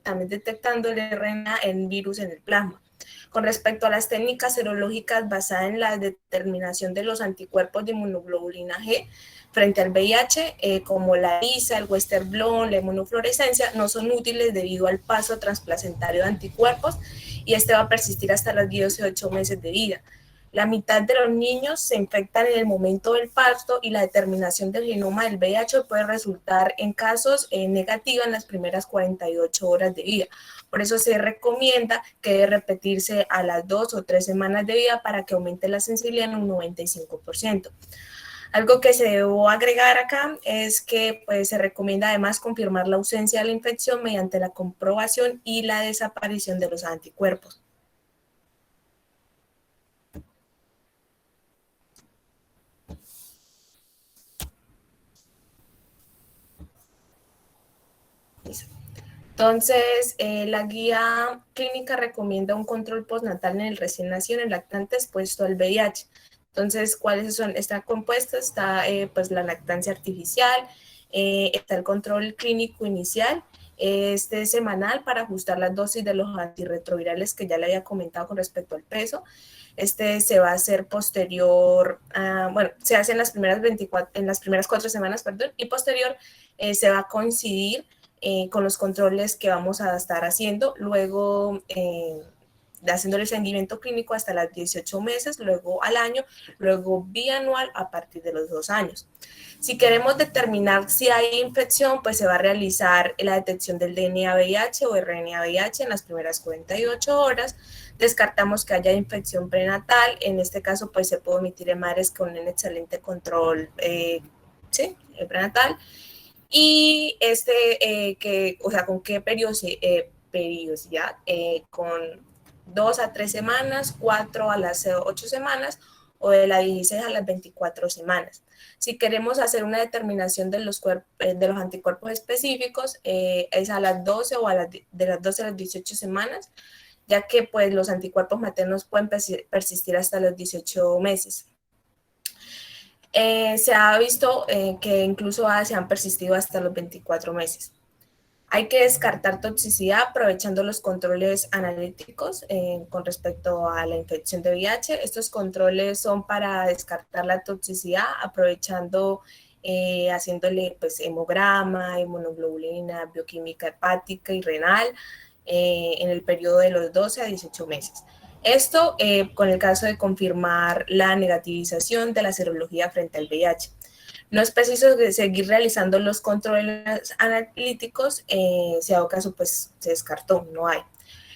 también detectando el RNA en virus en el plasma. Con respecto a las técnicas serológicas basadas en la determinación de los anticuerpos de inmunoglobulina G frente al VIH, como la ELISA, el Western blot, la inmunofluorescencia, no son útiles debido al paso transplacentario de anticuerpos y este va a persistir hasta los 18 meses de vida. La mitad de los niños se infectan en el momento del parto y la determinación del genoma del VIH puede resultar en casos negativos en las primeras 48 horas de vida. Por eso se recomienda que debe repetirse a las 2 o 3 semanas de vida para que aumente la sensibilidad en un 95%. Algo que se debo agregar acá es que pues, se recomienda además confirmar la ausencia de la infección mediante la comprobación y la desaparición de los anticuerpos. Entonces, la guía clínica recomienda un control postnatal en el recién nacido, en el lactante expuesto al VIH. Entonces, ¿cuáles son? Está compuesta, está pues la lactancia artificial, está el control clínico inicial, este es semanal para ajustar las dosis de los antirretrovirales que ya le había comentado con respecto al peso. Este se va a hacer posterior, bueno, se hace en las primeras 4 semanas, perdón, y posterior se va a coincidir con los controles que vamos a estar haciendo, luego haciendo el seguimiento clínico hasta los 18 meses, luego al año, luego bianual a partir de los 2 años. Si queremos determinar si hay infección, pues se va a realizar la detección del DNA VIH o RNA VIH en las primeras 48 horas. Descartamos que haya infección prenatal, en este caso pues se puede omitir en madres con un excelente control prenatal. Y ¿con qué periodicidad? Con 2 a 3 semanas, 4 a las 8 semanas o de las 16 a las 24 semanas. Si queremos hacer una determinación de los anticuerpos específicos, es a las 12 o de las 12 a las 18 semanas, ya que pues, los anticuerpos maternos pueden persistir hasta los 18 meses. Se ha visto que incluso se han persistido hasta los 24 meses. Hay que descartar toxicidad aprovechando los controles analíticos con respecto a la infección de VIH. Estos controles son para descartar la toxicidad aprovechando, haciéndole pues, hemograma, inmunoglobulina, bioquímica hepática y renal en el periodo de los 12 a 18 meses. Esto con el caso de confirmar la negativización de la serología frente al VIH. No es preciso seguir realizando los controles analíticos, si a dado caso pues se descartó, no hay.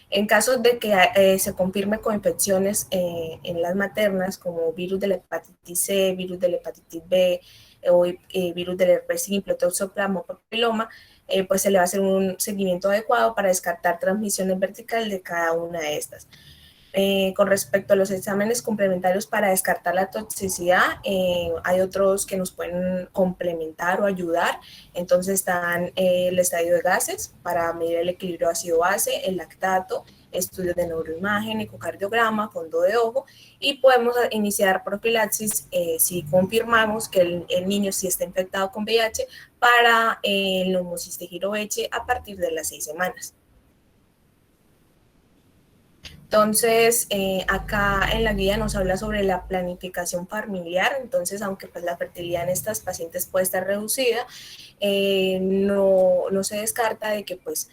En caso de que se confirme con infecciones en las maternas como virus de la hepatitis C, virus de la hepatitis B o virus del herpes simple, toxoplasma o papiloma, pues se le va a hacer un seguimiento adecuado para descartar transmisiones verticales de cada una de estas. Con respecto a los exámenes complementarios para descartar la toxicidad, hay otros que nos pueden complementar o ayudar. Entonces están el estadio de gases para medir el equilibrio ácido-base, el lactato, estudios de neuroimagen, ecocardiograma, fondo de ojo, y podemos iniciar profilaxis si confirmamos que el niño sí está infectado con VIH para el neumocistagiro H a partir de las 6 semanas. Entonces, acá en la guía nos habla sobre la planificación familiar. Entonces, aunque pues, la fertilidad en estas pacientes puede estar reducida, no se descarta de que pues,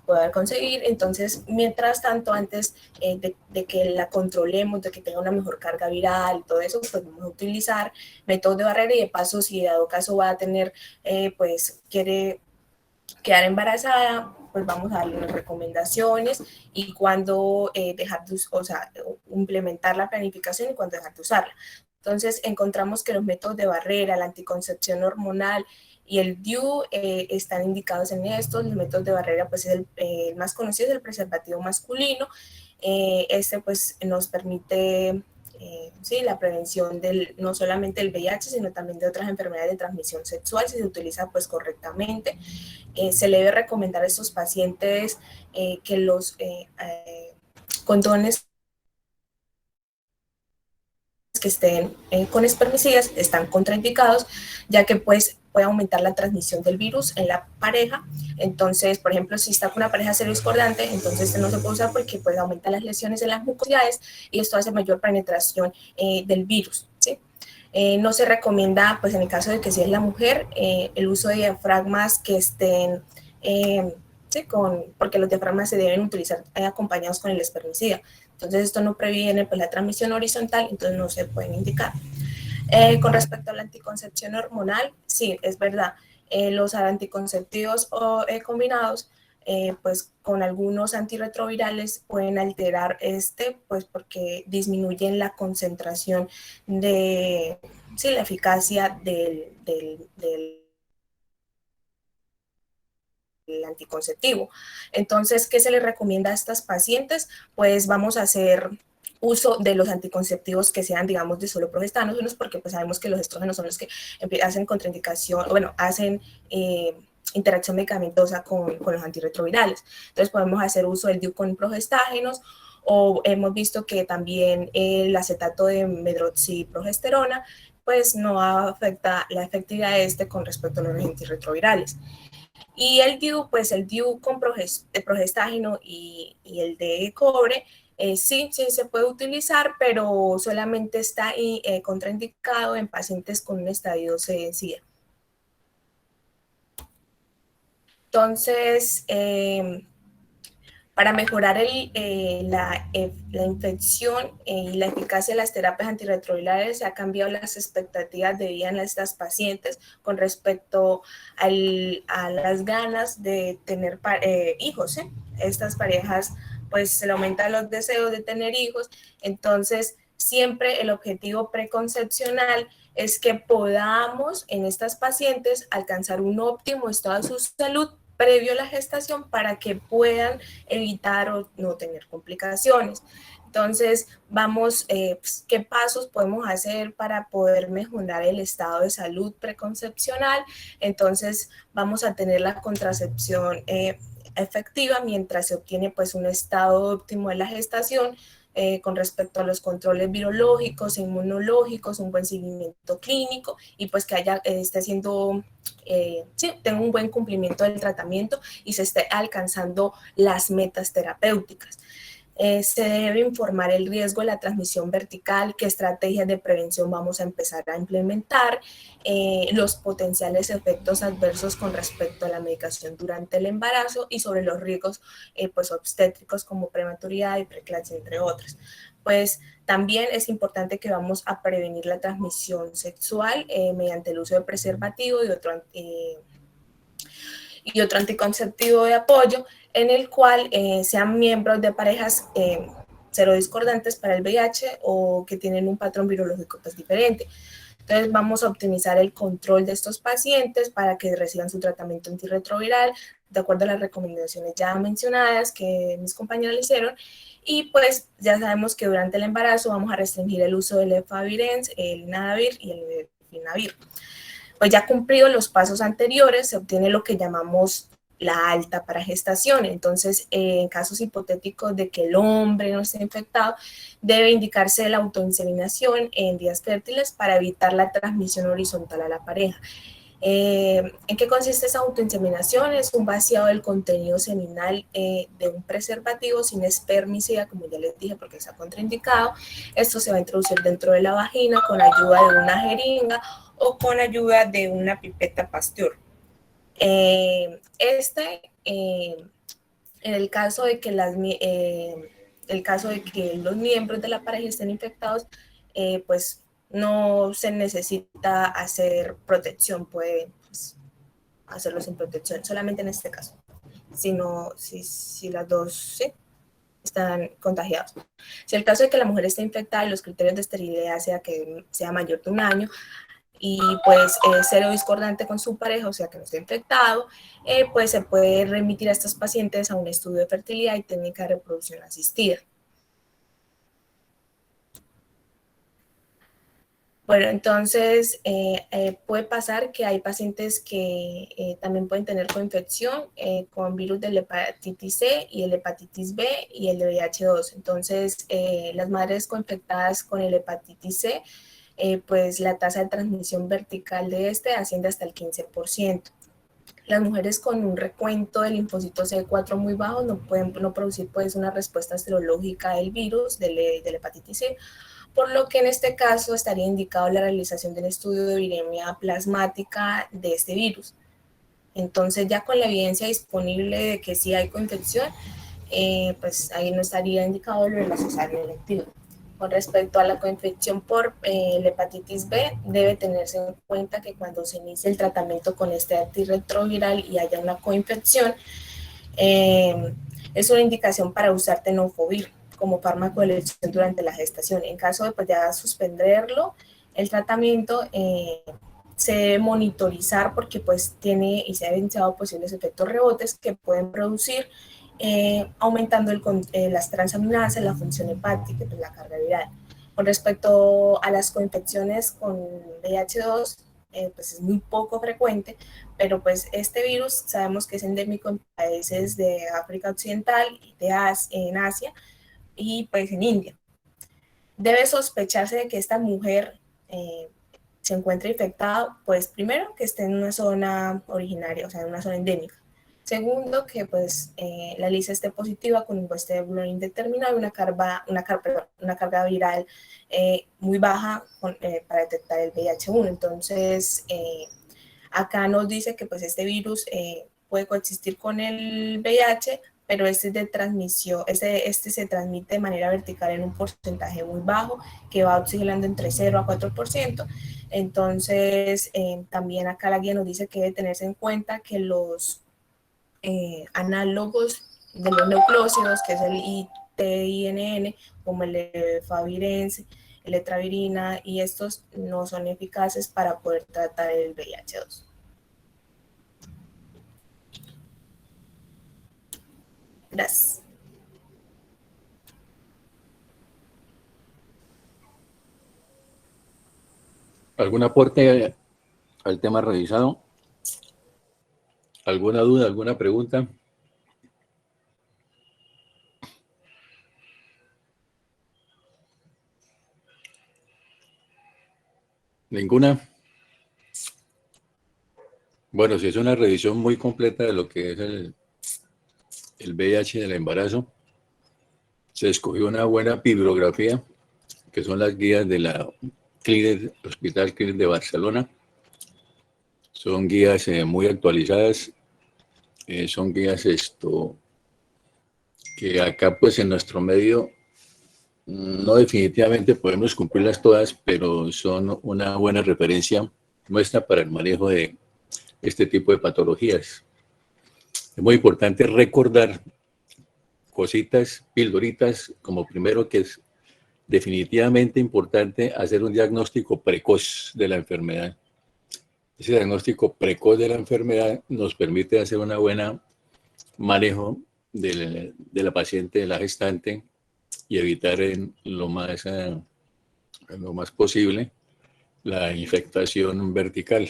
pueda conseguir. Entonces, mientras tanto, antes de que la controlemos, de que tenga una mejor carga viral y todo eso, pues vamos a utilizar métodos de barrera y de paso, si dado caso va a tener, pues quiere quedar embarazada, pues vamos a darle unas recomendaciones y cuándo dejar de implementar la planificación y cuándo dejar de usarla. Entonces, encontramos que los métodos de barrera, la anticoncepción hormonal y el DIU están indicados en estos. Los métodos de barrera, pues el más conocido es el preservativo masculino. Este, pues, nos permite la prevención no solamente del VIH, sino también de otras enfermedades de transmisión sexual, si se utiliza pues correctamente. Se le debe recomendar a estos pacientes que los condones que estén con espermicidas están contraindicados, ya que pues puede aumentar la transmisión del virus en la pareja. Entonces, por ejemplo, si está con una pareja serodiscordante, entonces no se puede usar porque pues aumenta las lesiones en las mucosidades y esto hace mayor penetración del virus, ¿sí? No se recomienda, pues en el caso de que si es la mujer, el uso de diafragmas que estén, porque los diafragmas se deben utilizar acompañados con el espermicida. Entonces esto no previene pues, la transmisión horizontal, entonces no se pueden indicar. Con respecto a la anticoncepción hormonal, sí, es verdad, los anticonceptivos combinados, pues con algunos antirretrovirales pueden alterar pues porque disminuyen la concentración de sí, la eficacia el anticonceptivo. Entonces, ¿qué se le recomienda a estas pacientes? Pues vamos a hacer uso de los anticonceptivos que sean, digamos, de solo progestágenos, porque pues sabemos que los estrógenos son los que hacen contraindicación, bueno, hacen interacción medicamentosa con los antirretrovirales. Entonces podemos hacer uso del DIU con progestágenos, o hemos visto que también el acetato de medroxiprogesterona pues no afecta la efectividad de este con respecto a los antirretrovirales. Y el DIU, pues el DIU con progestágeno y el de cobre, sí se puede utilizar, pero solamente está contraindicado en pacientes con un estadio 12 de SIDA. Entonces, para mejorar la infección y la eficacia de las terapias antirretrovirales, se han cambiado las expectativas de vida en estas pacientes con respecto a las ganas de tener hijos. Estas parejas, pues, se le aumentan los deseos de tener hijos. Entonces, siempre el objetivo preconcepcional es que podamos en estas pacientes alcanzar un óptimo estado de su salud previo a la gestación para que puedan evitar o no tener complicaciones. Entonces, vamos, pues, ¿qué pasos podemos hacer para poder mejorar el estado de salud preconcepcional? Entonces, vamos a tener la contracepción efectiva mientras se obtiene pues un estado óptimo de la gestación, con respecto a los controles virológicos, inmunológicos, un buen seguimiento clínico y pues que esté haciendo, sí, tenga un buen cumplimiento del tratamiento y se esté alcanzando las metas terapéuticas. Se debe informar el riesgo de la transmisión vertical, qué estrategias de prevención vamos a empezar a implementar, los potenciales efectos adversos con respecto a la medicación durante el embarazo y sobre los riesgos pues obstétricos como prematuridad y preeclampsia, entre otros. Pues también es importante que vamos a prevenir la transmisión sexual mediante el uso de preservativo y otro anticonceptivo de apoyo, en el cual sean miembros de parejas serodiscordantes para el VIH o que tienen un patrón virológico pues diferente. Entonces vamos a optimizar el control de estos pacientes para que reciban su tratamiento antirretroviral de acuerdo a las recomendaciones ya mencionadas que mis compañeros le hicieron. Y pues ya sabemos que durante el embarazo vamos a restringir el uso del efavirenz, el nadavir y el lenacapavir. Pues ya cumplidos los pasos anteriores, se obtiene lo que llamamos la alta para gestación. Entonces, en casos hipotéticos de que el hombre no esté infectado, debe indicarse la autoinseminación en días fértiles para evitar la transmisión horizontal a la pareja. ¿En qué consiste esa autoinseminación? Es un vaciado del contenido seminal de un preservativo sin espermicida, como ya les dije, porque está contraindicado. Esto se va a introducir dentro de la vagina con ayuda de una jeringa o con ayuda de una pipeta Pasteur. En el caso de que los miembros de la pareja estén infectados, pues no se necesita hacer protección, puede pues, hacerlo sin protección, solamente en este caso, sino si las dos ¿sí? están contagiadas. Si el caso de que la mujer esté infectada y los criterios de esterilidad sea que sea mayor de 1 año, y pues cero discordante con su pareja, o sea que no esté infectado, pues se puede remitir a estos pacientes a un estudio de fertilidad y técnica de reproducción asistida. Bueno, entonces puede pasar que hay pacientes que también pueden tener coinfección con virus de la hepatitis C y el hepatitis B y el de VIH2. Entonces, las madres coinfectadas con el hepatitis C, pues la tasa de transmisión vertical de este asciende hasta el 15%. Las mujeres con un recuento de linfocitos CD4 muy bajo no pueden producir pues una respuesta serológica del virus de la hepatitis C, por lo que en este caso estaría indicado la realización del estudio de viremia plasmática de este virus. Entonces ya con la evidencia disponible de que sí hay coinfección, pues ahí no estaría indicado lo de la cesárea electiva. Con respecto a la coinfección por la hepatitis B, debe tenerse en cuenta que cuando se inicie el tratamiento con este antirretroviral y haya una coinfección, es una indicación para usar tenofovir como fármaco de elección durante la gestación. En caso de pues, ya suspenderlo, El tratamiento se debe monitorizar porque pues tiene y se ha evidenciado posibles efectos rebotes que pueden producir aumentando las transaminasas, la función hepática y pues, la carga viral. Con respecto a las coinfecciones con VIH-2, pues es muy poco frecuente, pero pues este virus sabemos que es endémico en países de África Occidental, en Asia y pues en India. Debe sospecharse de que esta mujer se encuentra infectada, pues primero que esté en una zona originaria, o sea, en una zona endémica. Segundo, que pues la ELISA esté positiva con un puesto de blur indeterminado y una carga viral muy baja para detectar el VIH-1. Entonces, acá nos dice que pues este virus puede coexistir con el VIH, pero este es de transmisión, este se transmite de manera vertical en un porcentaje muy bajo, que va oxigenando entre 0 a 4%. Entonces, también acá la guía nos dice que debe tenerse en cuenta que los análogos de los nucleócidos, que es el ITINN, como el efavirenz, el etravirina, y estos no son eficaces para poder tratar el VIH-2. Gracias. ¿Algún aporte al tema revisado? ¿Alguna duda, alguna pregunta? ¿Ninguna? Bueno, si es una revisión muy completa de lo que es el VIH del embarazo, se escogió una buena bibliografía, que son las guías de la Hospital Clínic de Barcelona. Son guías muy actualizadas, son guías que acá pues en nuestro medio no definitivamente podemos cumplirlas todas, pero son una buena referencia nuestra para el manejo de este tipo de patologías. Es muy importante recordar cositas, pildoritas, como primero que es definitivamente importante hacer un diagnóstico precoz de la enfermedad. Ese diagnóstico precoz de la enfermedad nos permite hacer un buen manejo de la paciente, de la gestante, y evitar en lo más posible la infectación vertical.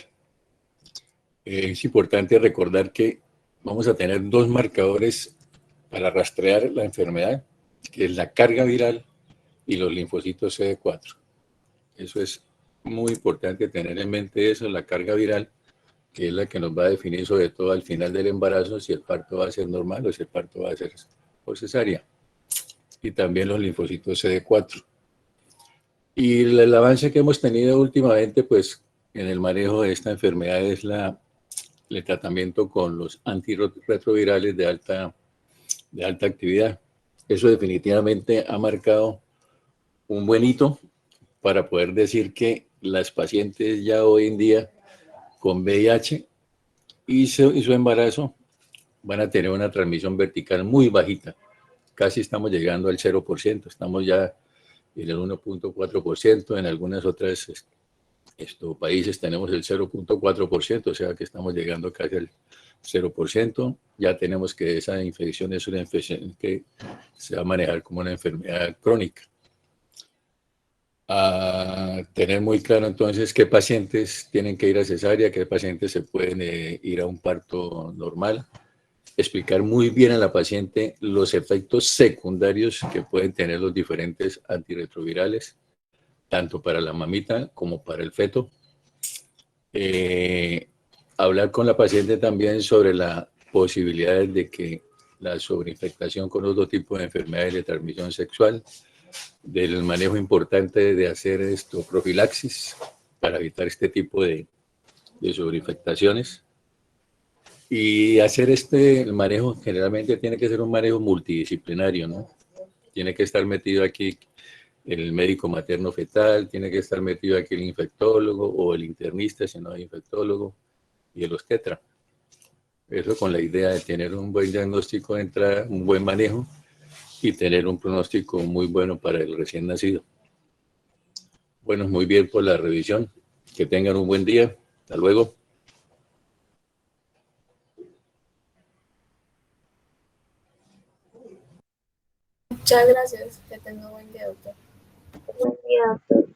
Es importante recordar que vamos a tener dos marcadores para rastrear la enfermedad, que es la carga viral y los linfocitos CD4. Eso es muy importante tener en mente eso, la carga viral, que es la que nos va a definir sobre todo al final del embarazo si el parto va a ser normal o si el parto va a ser por cesárea. Y también los linfocitos CD4. Y el avance que hemos tenido últimamente, pues, en el manejo de esta enfermedad es el tratamiento con los antirretrovirales de alta actividad. Eso definitivamente ha marcado un buen hito para poder decir que las pacientes ya hoy en día con VIH y su embarazo van a tener una transmisión vertical muy bajita. Casi estamos llegando al 0%, estamos ya en el 1.4%, en algunas otras países tenemos el 0.4%, o sea que estamos llegando casi al 0%. Ya tenemos que esa infección es una infección que se va a manejar como una enfermedad crónica. A tener muy claro entonces qué pacientes tienen que ir a cesárea, qué pacientes se pueden ir a un parto normal. Explicar muy bien a la paciente los efectos secundarios que pueden tener los diferentes antirretrovirales, tanto para la mamita como para el feto. Hablar con la paciente también sobre la posibilidad de que la sobreinfectación con otro tipo de enfermedades de transmisión sexual, del manejo importante de hacer profilaxis para evitar este tipo de sobreinfectaciones. Y hacer el manejo generalmente tiene que ser un manejo multidisciplinario, ¿no? Tiene que estar metido aquí el médico materno fetal, tiene que estar metido aquí el infectólogo o el internista si no hay infectólogo y el obstetra. Eso con la idea de tener un buen diagnóstico de entrada, un buen manejo y tener un pronóstico muy bueno para el recién nacido. Bueno, muy bien por la revisión. Que tengan un buen día. Hasta luego. Muchas gracias. Que tenga buen día, doctor. Buen día, doctor.